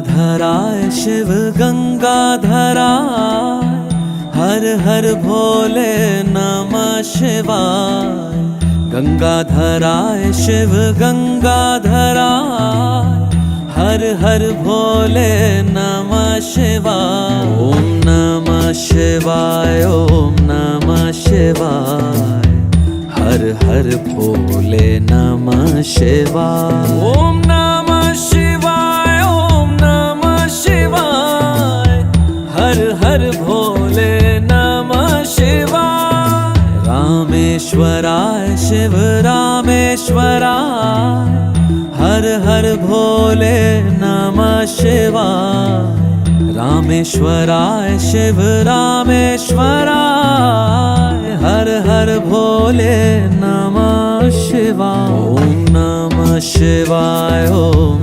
गंगाधराय शिव गंगाधराय, हर हर भोले नमः शिवाय। गंगाधराय शिव गंगाधराय, हर हर भोले नमः शिवाय। ओम नमः शिवाय, ओम नमः शिवाय, हर हर भोले नमः शिवाय। ओम नमः शिवाय, ओम नमः शिवाय, हर हर भोले नमः शिवाय। रामेश्वराय शिव रामेश्वराय, हर हर भोले नमः शिवाय। रामेश्वराय शिव रामेश्वराय, हर हर भोले नमः शिवाय। ओम नमः शिवाय, ओम